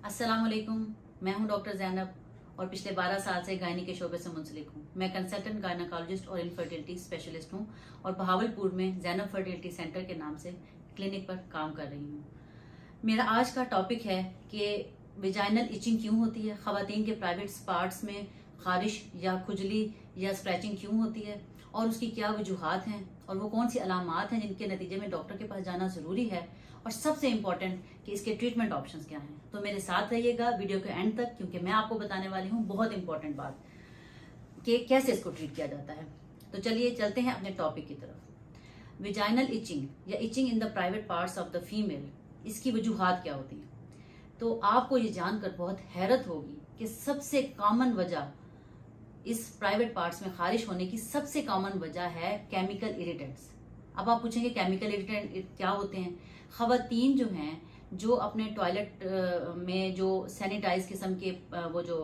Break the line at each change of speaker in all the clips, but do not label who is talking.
अस्सलाम वालेकुम। मैं हूं डॉक्टर जैनब और पिछले 12 साल से गायनी के शोबे से मुंसलिक हूं। मैं कंसल्टेंट गायनाकोलॉजिस्ट और इनफर्टिलिटी स्पेशलिस्ट हूं और बहावलपुर में जैनब फर्टिलिटी सेंटर के नाम से क्लिनिक पर काम कर रही हूं। मेरा आज का टॉपिक है कि विजाइनल इचिंग क्यों होती है, खवातीन के प्राइवेट पार्ट्स में खारिश या खुजली या स्क्रैचिंग क्यों होती है और उसकी क्या वजूहात हैं और वो कौन सी अलामात हैं जिनके नतीजे में डॉक्टर के पास जाना जरूरी है, और सबसे इम्पोर्टेंट कि इसके ट्रीटमेंट ऑप्शंस क्या हैं। तो मेरे साथ रहिएगा वीडियो के एंड तक, क्योंकि मैं आपको बताने वाली हूँ बहुत इंपॉर्टेंट बात कि कैसे इसको ट्रीट किया जाता है। तो चलिए चलते हैं अपने टॉपिक की तरफ। विजाइनल इचिंग या itching in the private parts of the female, इसकी वजूहात क्या होती हैं। तो आपको ये जानकर बहुत हैरत होगी कि सबसे कॉमन वजह इस प्राइवेट पार्ट्स में खारिश होने की सबसे कॉमन वजह है केमिकल इरिटेंट्स। अब आप पूछेंगे केमिकल इरिटेंट क्या होते हैं। खवातीन जो हैं, जो अपने टॉयलेट में जो सैनिटाइज किस्म के वो जो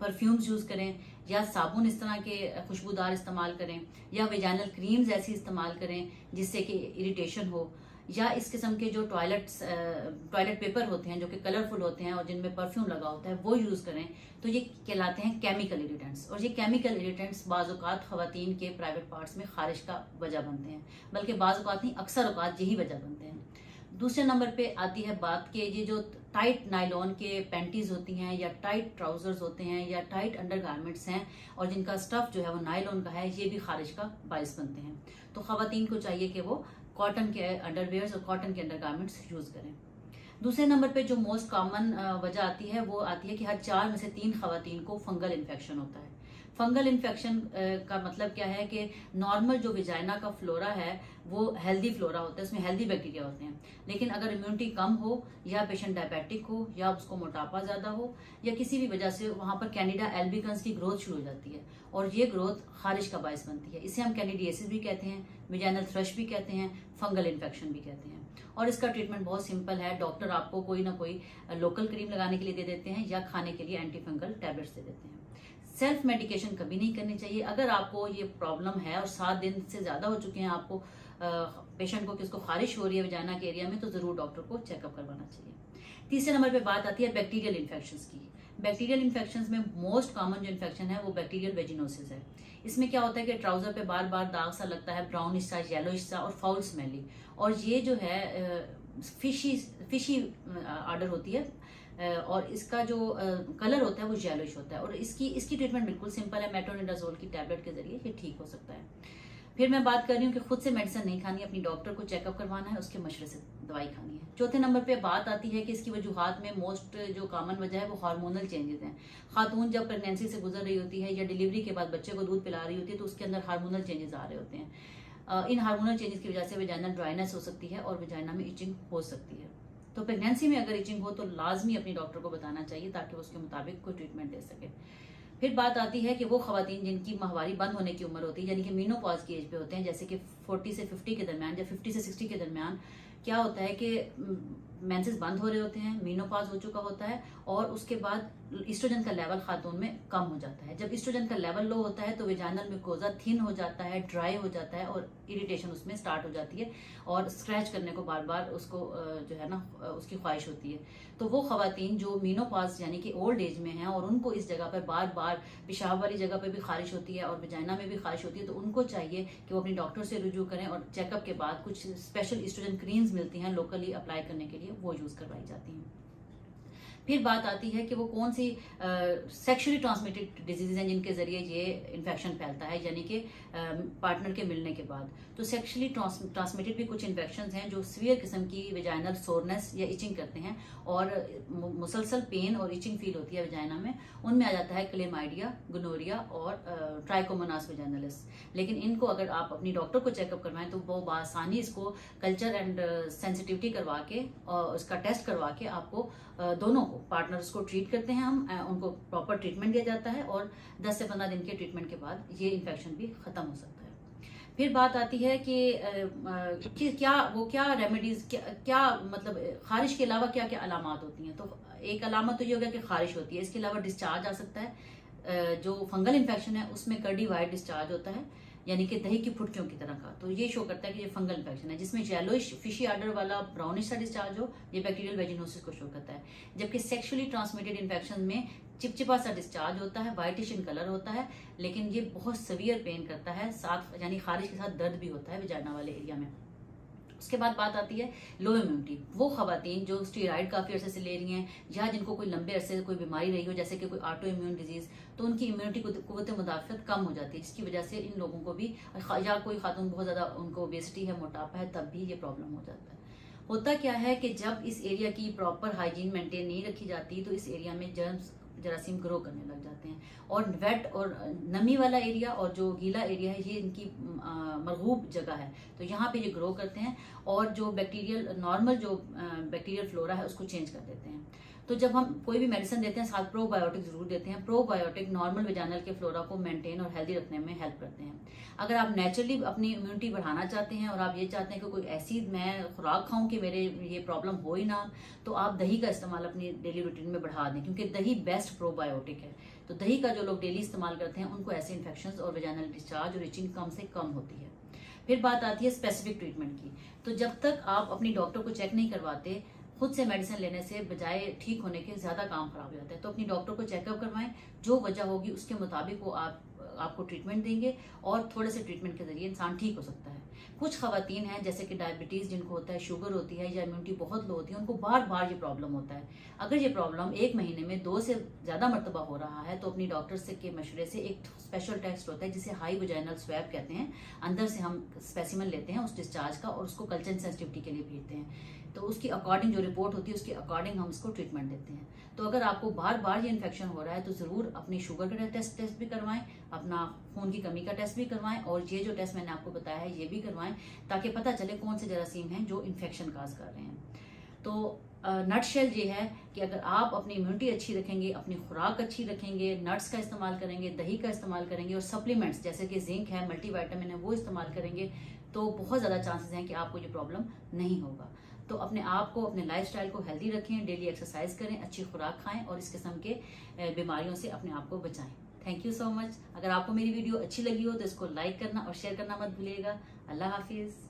परफ्यूम्स यूज करें या साबुन इस तरह के खुशबूदार इस्तेमाल करें या वेजाइनल क्रीम्स ऐसी इस्तेमाल करें जिससे कि इरिटेशन हो, या इस किस्म के जो टॉयलेट पेपर होते हैं जो कि कलरफुल होते हैं और जिनमें परफ्यूम लगा होता है वो यूज करें, तो ये कहलाते हैं केमिकल इरिटेंट्स। और ये केमिकल इरिटेंट्स बाज़ औक़ात खवातीन के प्राइवेट पार्ट्स में खारिश का वजह बनते हैं, बल्कि बाज़ औक़ात नहीं, अक्सर औक़ात यही वजह बनते हैं। दूसरे नंबर पे आती है बात कि ये जो टाइट नायलॉन के पैंटीज होती हैं या टाइट ट्राउजर्स होते हैं या टाइट अंडरगारमेंट्स हैं और जिनका स्टफ जो है वो नायलॉन का है, ये भी खारिश का बायस बनते हैं। तो खवातीन को चाहिए कि वो कॉटन के अंडरवेयर्स और कॉटन के अंडरगारमेंट्स यूज करें। दूसरे नंबर पे जो मोस्ट कॉमन वजह आती है वो आती है कि हर 4 में से 3 खवातीन को फंगल इन्फेक्शन होता है। फंगल इन्फेक्शन का मतलब क्या है कि नॉर्मल जो विजाइना का फ्लोरा है वो हेल्दी फ्लोरा होता है, उसमें हेल्दी बैक्टीरिया होते हैं, लेकिन अगर इम्यूनिटी कम हो या पेशेंट डायबिटिक हो या उसको मोटापा ज्यादा हो या किसी भी वजह से वहां पर कैंडिडा एल्बिकन्स की ग्रोथ शुरू हो जाती है और ये ग्रोथ खारिश का बायस बनती है। इसे हम कैंडिडियासिस भी कहते हैं, विजाइनल थ्रश भी कहते हैं, फंगल इन्फेक्शन भी कहते हैं। और इसका ट्रीटमेंट बहुत सिंपल है। डॉक्टर आपको कोई ना कोई लोकल क्रीम लगाने के लिए दे देते हैं या खाने के लिए एंटी फंगल टैबलेट्स दे देते हैं। सेल्फ मेडिकेशन कभी नहीं करनी चाहिए। अगर आपको ये प्रॉब्लम है और 7 दिन से ज्यादा हो चुके हैं आपको पेशेंट को कि उसको खारिश हो रही है वजाना के एरिया में, तो जरूर डॉक्टर को चेकअप करवाना चाहिए। तीसरे नंबर पे बात आती है बैक्टीरियल इन्फेक्शंस की। बैक्टीरियल इन्फेक्शंस में मोस्ट कॉमन जो इन्फेक्शन है वो बैक्टीरियल वेजिनोसिस है। इसमें क्या होता है कि ट्राउजर पे बार बार दाग सा लगता है, ब्राउनिश सा, येलोइश सा और फाउल स्मेली, और ये जो है फिशी आर्डर होती है और इसका जो कलर होता है वो येलोइश होता है। और इसकी ट्रीटमेंट बिल्कुल सिंपल है, मेट्रोनिडाजोल की टैबलेट के जरिए ये ठीक हो सकता है। फिर मैं बात कर रही हूँ कि खुद से मेडिसिन नहीं खानी है, अपनी डॉक्टर को चेकअप करवाना है, उसके मशवरे से दवाई खानी है। चौथे नंबर पे बात आती है कि इसकी वजूहात में मोस्ट जो कॉमन वजह है वो हार्मोनल चेंजेस हैं। खातून जब प्रेगनेंसी से गुजर रही होती है या डिलीवरी के बाद बच्चे को दूध पिला रही होती है तो उसके अंदर हार्मोनल चेंजेस आ रहे होते हैं। इन हार्मोनल चेंजेस की वजह से वजाइनल ड्राइनेस हो सकती है और वजाइना में इचिंग हो सकती है। तो प्रेगनेंसी में अगर इचिंग हो तो लाजमी अपनी डॉक्टर को बताना चाहिए ताकि वो उसके मुताबिक कोई ट्रीटमेंट दे सके। फिर बात आती है कि वो खवातीन जिनकी माहवारी बंद होने की उम्र होती है, यानी कि मीनोपॉज की एज पे होते हैं, जैसे कि 40 से 50 के दरमियान या 50 से 60 के दरमियान क्या होता है कि मेंसेस बंद हो रहे होते हैं, मीनोपॉज हो चुका होता है और उसके बाद ईस्ट्रोजन का लेवल खातून में कम हो जाता है। जब ईस्ट्रोजन का लेवल लो होता है तो वेजाइनल म्यूकोजा थिन हो जाता है, ड्राई हो जाता है और इरिटेशन उसमें स्टार्ट हो जाती है और स्क्रैच करने को बार बार उसको जो है ना उसकी ख्वाहिश होती है। तो वो खवातीन जो मीनोपॉज यानी कि ओल्ड एज में हैं और उनको इस जगह पर बार बार पेशाब वाली जगह पर भी खारिश होती है और वेजाइना में भी खारिश होती है, तो उनको चाहिए कि वो अपनी डॉक्टर से रुजू करें और चेकअप के बाद कुछ स्पेशल ईस्ट्रोजन क्रीम्स मिलती हैं लोकली अप्लाई करने के लिए, वो यूज करवाई जाती हैं। फिर बात आती है कि वो कौन सी सेक्सुअली ट्रांसमिटेड डिजीज हैं जिनके जरिए ये इन्फेक्शन फैलता है, यानी कि पार्टनर के मिलने के बाद। तो सेक्सुअली ट्रांसमिटेड भी कुछ इन्फेक्शंस हैं जो सीवियर किस्म की वेजाइनल सोरनेस या इचिंग करते हैं और मुसलसल पेन और इचिंग फील होती है वेजाइना में। उनमें आ जाता है क्लेमाइडिया, गोनोरिया और ट्राइकोमोनास वेजाइनलिस। लेकिन इनको अगर आप अपनी डॉक्टर को चेकअप करवाएं तो वो बआसानी इसको कल्चर एंड सेंसिटिविटी करवा के और उसका टेस्ट करवा के आपको दोनों को पार्टनर्स को ट्रीट करते हैं हम, उनको प्रॉपर ट्रीटमेंट दिया जाता है और 10 से 15 दिन के ट्रीटमेंट के बाद ये इन्फेक्शन भी खत्म हो सकता है। फिर बात आती है कि क्या रेमेडीज क्या मतलब खारिश के अलावा क्या क्या अलामात होती हैं। तो एक अलामत तो ये हो गया कि खारिश होती है, इसके अलावा डिस्चार्ज आ सकता है। जो फंगल इन्फेक्शन है उसमें कर्डी वाइट डिस्चार्ज होता है, यानी कि दही की फुटकियों की तरह का। तो ये शो करता है कि ये फंगल इन्फेक्शन है, जिसमें येलोइश फिशी आर्डर वाला ब्राउनिश सा डिस्चार्ज हो, ये बैक्टीरियल वेजिनोसिस को शो करता है। जबकि सेक्सुअली ट्रांसमिटेड इन्फेक्शन में चिपचिपा सा डिस्चार्ज होता है, व्हाइटिश इन कलर होता है, लेकिन ये बहुत सीवियर पेन करता है, साथ यानी खारिज के साथ दर्द भी होता है विजाइना वाले एरिया में। उसके बाद बात आती है लो इम्यूनिटी। वो खवातीन जो स्टीरॉइड काफी अरसे से ले रही हैं या जिनको कोई लंबे अरसे से कोई बीमारी रही हो, जैसे कि कोई ऑटो इम्यून डिजीज, तो उनकी इम्यूनिटी कुव्वत मुदाफियत कम हो जाती है, जिसकी वजह से इन लोगों को भी, या कोई खातून बहुत ज्यादा उनको ओबेसिटी है, मोटापा है, तब भी ये प्रॉब्लम हो जाता है। होता क्या है कि जब इस एरिया की प्रॉपर हाइजीन मेंटेन नहीं रखी जाती तो इस एरिया में जर्म्स जरासीम ग्रो करने लग जाते हैं। और वेट और नमी वाला एरिया और जो गीला एरिया है, ये इनकी मरगूब जगह है, तो यहाँ पे ये ग्रो करते हैं और जो बैक्टीरियल नॉर्मल जो बैक्टीरियल फ्लोरा है उसको चेंज कर देते हैं। तो जब हम कोई भी मेडिसिन देते हैं साथ प्रोबायोटिक जरूर देते हैं। प्रोबायोटिक नॉर्मल वेजाइनल के फ्लोरा को मेंटेन और हेल्दी रखने में हेल्प करते हैं। अगर आप नेचुरली अपनी इम्यूनिटी बढ़ाना चाहते हैं और आप ये चाहते हैं कि कोई ऐसी मैं खुराक खाऊं कि मेरे ये प्रॉब्लम हो ही ना, तो आप दही का इस्तेमाल अपनी डेली रूटीन में बढ़ा दें, क्योंकि दही बेस्ट प्रोबायोटिक है। तो दही का जो लोग डेली इस्तेमाल करते हैं उनको ऐसे इन्फेक्शन और वेजाइनल डिस्चार्ज और इचिंग कम से कम होती है। फिर बात आती है स्पेसिफिक ट्रीटमेंट की। तो जब तक आप अपनी डॉक्टर को चेक नहीं करवाते, खुद से मेडिसिन लेने से बजाय ठीक होने के ज्यादा काम खराब हो जाता है। तो अपनी डॉक्टर को चेकअप करवाएं, जो वजह होगी उसके मुताबिक वो आपको ट्रीटमेंट देंगे और थोड़े से ट्रीटमेंट के जरिए इंसान ठीक हो सकता है। कुछ खवातीन हैं जैसे कि डायबिटीज जिनको होता है, शुगर होती है या इम्यूनिटी बहुत लो होती है, उनको बार बार ये प्रॉब्लम होता है। अगर ये प्रॉब्लम एक महीने में 2 से ज्यादा मरतबा हो रहा है तो अपनी डॉक्टर से के मशवरे से एक स्पेशल टेस्ट होता है जिसे हाई वेजाइनल स्वैब कहते हैं। अंदर से हम स्पेसिमन लेते हैं उस डिस्चार्ज का और उसको कल्चर सेंसिटिविटी के लिए भेजते हैं। तो उसकी अकॉर्डिंग जो रिपोर्ट होती है उसके अकॉर्डिंग हम इसको ट्रीटमेंट देते हैं। तो अगर आपको बार बार ये इन्फेक्शन हो रहा है तो जरूर अपनी शुगर का टेस्ट भी करवाएं, अपना खून की कमी का टेस्ट भी करवाएं और ये जो टेस्ट मैंने आपको बताया है ये भी करवाएं, ताकि पता चले कौन से जरासीम हैं जो इन्फेक्शन काज कर रहे हैं। तो नटशेल ये है कि अगर आप अपनी इम्यूनिटी अच्छी रखेंगे, अपनी खुराक अच्छी रखेंगे, नट्स का इस्तेमाल करेंगे, दही का इस्तेमाल करेंगे और सप्लीमेंट्स जैसे कि जिंक है, मल्टीविटामिन है, वो इस्तेमाल करेंगे, तो बहुत ज़्यादा चांसेस हैं कि आपको ये प्रॉब्लम नहीं होगा। तो अपने आप को, अपने लाइफस्टाइल को हेल्दी रखें, डेली एक्सरसाइज करें, अच्छी खुराक खाएं और इस किस्म के बीमारियों से अपने आप को बचाएं। Thank you so much. अगर आपको मेरी वीडियो अच्छी लगी हो तो इसको लाइक करना और शेयर करना मत भूलिएगा। अल्लाह हाफिज़।